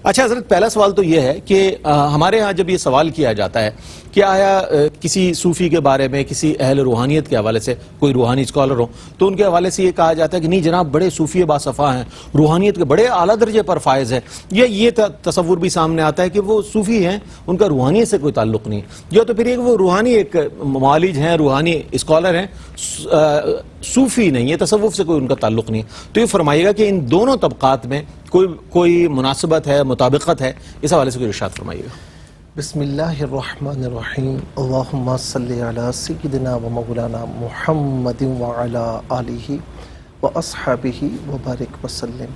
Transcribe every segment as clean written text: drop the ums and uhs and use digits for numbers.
اچھا حضرت، پہلا سوال تو یہ ہے کہ ہمارے ہاں جب یہ سوال کیا جاتا ہے کہ آیا کسی صوفی کے بارے میں کسی اہل روحانیت کے حوالے سے کوئی روحانی اسکالر ہو تو ان کے حوالے سے یہ کہا جاتا ہے کہ نہیں جناب بڑے صوفی باصفا ہیں، روحانیت کے بڑے اعلیٰ درجے پر فائز ہیں، یا یہ تصور بھی سامنے آتا ہے کہ وہ صوفی ہیں، ان کا روحانیت سے کوئی تعلق نہیں، یا تو پھر ایک وہ روحانی ایک معالج ہیں، روحانی اسکالر ہیں، صوفی نہیں ہے، تصوف سے کوئی ان کا تعلق نہیں. تو یہ فرمائیے گا کہ ان دونوں طبقات میں کوئی مناسبت ہے، مطابقت ہے؟ اس حوالے سے کوئی ارشاد فرمائیے گا. بسم اللہ الرحمن الرحیم. اللہم صلی علی سیدنا و مولانا محمد وعلی آلہ و اصحابہ وبارک وسلم.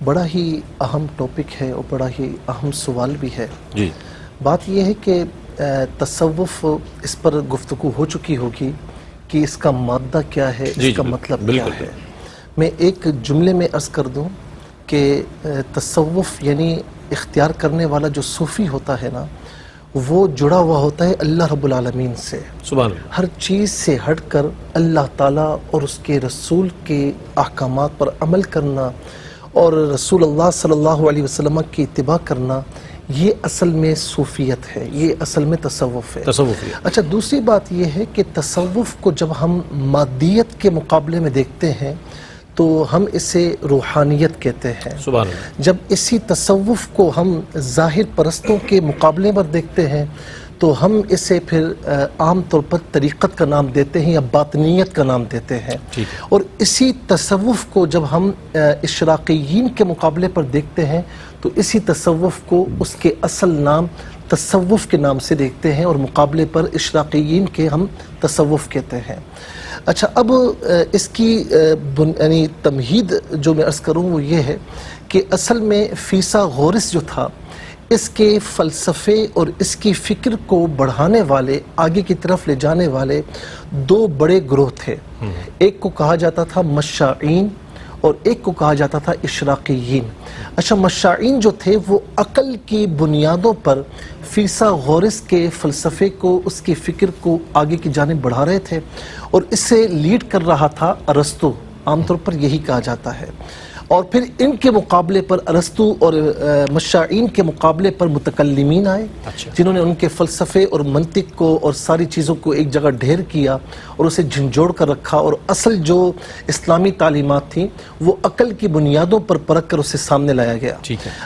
بڑا ہی اہم ٹاپک ہے اور بڑا ہی اہم سوال بھی ہے. جی، بات یہ ہے کہ تصوف، اس پر گفتگو ہو چکی ہوگی کہ اس کا مادہ کیا ہے، اس کا مطلب کیا ہے. میں ایک جملے میں عرض کر دوں کہ تصوف یعنی اختیار کرنے والا جو صوفی ہوتا ہے نا، وہ جڑا ہوا ہوتا ہے اللہ رب العالمین سے. سبحان اللہ. ہر چیز سے ہٹ کر اللہ تعالیٰ اور اس کے رسول کے احکامات پر عمل کرنا اور رسول اللہ صلی اللہ علیہ وسلم کی اتباع کرنا، یہ اصل میں صوفیت ہے، یہ اصل میں تصوف ہے. اچھا، دوسری بات یہ ہے کہ تصوف کو جب ہم مادیت کے مقابلے میں دیکھتے ہیں تو ہم اسے روحانیت کہتے ہیں. سبحان اللہ. جب اسی تصوف کو ہم ظاہر پرستوں کے مقابلے پر دیکھتے ہیں تو ہم اسے پھر عام طور پر طریقت کا نام دیتے ہیں یا باطنیت کا نام دیتے ہیں. اور اسی تصوف کو جب ہم اشراقیین کے مقابلے پر دیکھتے ہیں تو اسی تصوف کو اس کے اصل نام تصوف کے نام سے دیکھتے ہیں اور مقابلے پر اشراقیین کے ہم تصوف کہتے ہیں. اچھا، اب اس کی یعنی تمہید جو میں عرض کروں وہ یہ ہے کہ اصل میں فیثاغورس جو تھا، اس کے فلسفے اور اس کی فکر کو بڑھانے والے، آگے کی طرف لے جانے والے دو بڑے گروہ تھے. ایک کو کہا جاتا تھا مشائین اور ایک کو کہا جاتا تھا اشراقیین. اچھا، مشائین جو تھے وہ عقل کی بنیادوں پر فیثاغورس کے فلسفے کو، اس کی فکر کو آگے کی جانب بڑھا رہے تھے اور اس سے لیڈ کر رہا تھا ارسطو. عام طور پر یہی کہا جاتا ہے. اور پھر ان کے مقابلے پر ارسطو اور مشائین کے مقابلے پر متکلمین آئے، جنہوں نے ان کے فلسفے اور منطق کو اور ساری چیزوں کو ایک جگہ ڈھیر کیا اور اسے جھنجھوڑ کر رکھا، اور اصل جو اسلامی تعلیمات تھیں وہ عقل کی بنیادوں پر پرکھ کر اسے سامنے لایا گیا.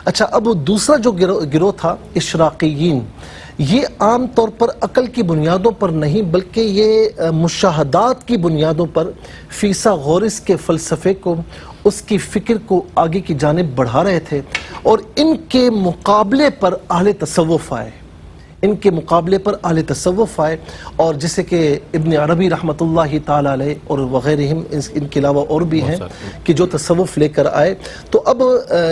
اچھا، اب دوسرا جو گروہ تھا اشراقیین، یہ عام طور پر عقل کی بنیادوں پر نہیں بلکہ یہ مشاہدات کی بنیادوں پر فیثاغورس کے فلسفے کو، اس کی فکر کو آگے کی جانب بڑھا رہے تھے. اور ان کے مقابلے پر اہل تصوف آئے، ان کے مقابلے پر اہل تصوف آئے، اور جیسے کہ ابن عربی رحمۃ اللہ تعالی علیہ اور وغیرہم، ان کے علاوہ اور بھی ہیں کہ جو تصوف لے کر آئے. تو اب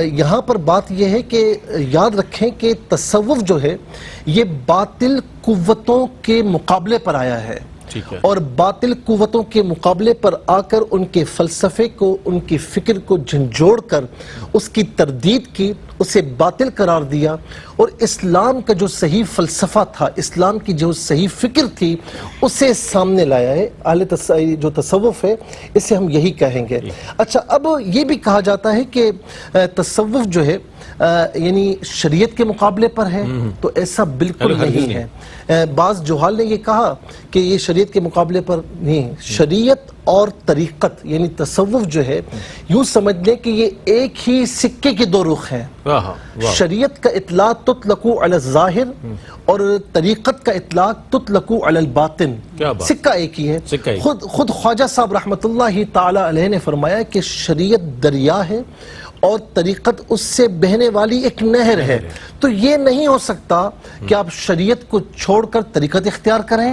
یہاں پر بات یہ ہے کہ یاد رکھیں کہ تصوف جو ہے یہ باطل قوتوں کے مقابلے پر آیا ہے، اور باطل قوتوں کے مقابلے پر آ کر ان کے فلسفے کو، ان کی فکر کو جھنجھوڑ کر اس کی تردید کی، اسے باطل قرار دیا، اور اسلام کا جو صحیح فلسفہ تھا، اسلام کی جو صحیح فکر تھی، اسے سامنے لایا ہے. جو تصوف ہے اسے ہم یہی کہیں گے. اچھا، اب یہ بھی کہا جاتا ہے کہ تصوف جو ہے یعنی شریعت کے مقابلے پر ہے، تو ایسا بالکل نہیں ہے. بعض جہال نے یہ کہا کہ یہ شریعت کے مقابلے پر نہیں. شریعت اور طریقت یعنی تصوف جو ہے، یوں سمجھ لیں کہ یہ ایک ہی سکے کے دو رخ ہیں. شریعت کا اطلاق تطلق علی الظاہر اور طریقت کا اطلاق تطلق علی الباطن. سکہ ایک ہی ہے. خود خواجہ صاحب رحمۃ اللہ تعالی علیہ نے فرمایا کہ شریعت دریا ہے اور طریقت اس سے بہنے والی ایک نہر ہے. تو یہ نہیں ہو سکتا کہ آپ شریعت کو چھوڑ کر طریقت اختیار کریں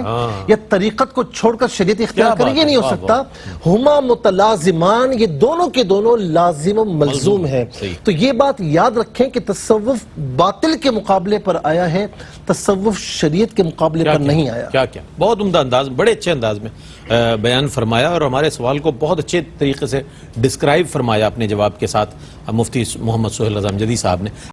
یا طریقت کو چھوڑ کر شریعت اختیار کریں، یہ نہیں ہو سکتا. ہما متلازمان، یہ دونوں کے دونوں لازم و ملزوم ہیں. تو یہ بات یاد رکھیں کہ تصوف باطل کے مقابلے پر آیا ہے، تصوف شریعت کے مقابلے پر نہیں آیا. کیا بہت عمدہ انداز، بڑے اچھے انداز میں بیان فرمایا اور ہمارے سوال کو بہت اچھے طریقے سے ڈسکرائب فرمایا اپنے جواب کے ساتھ مفتی محمد سہیل رضا امجدی صاحب نے.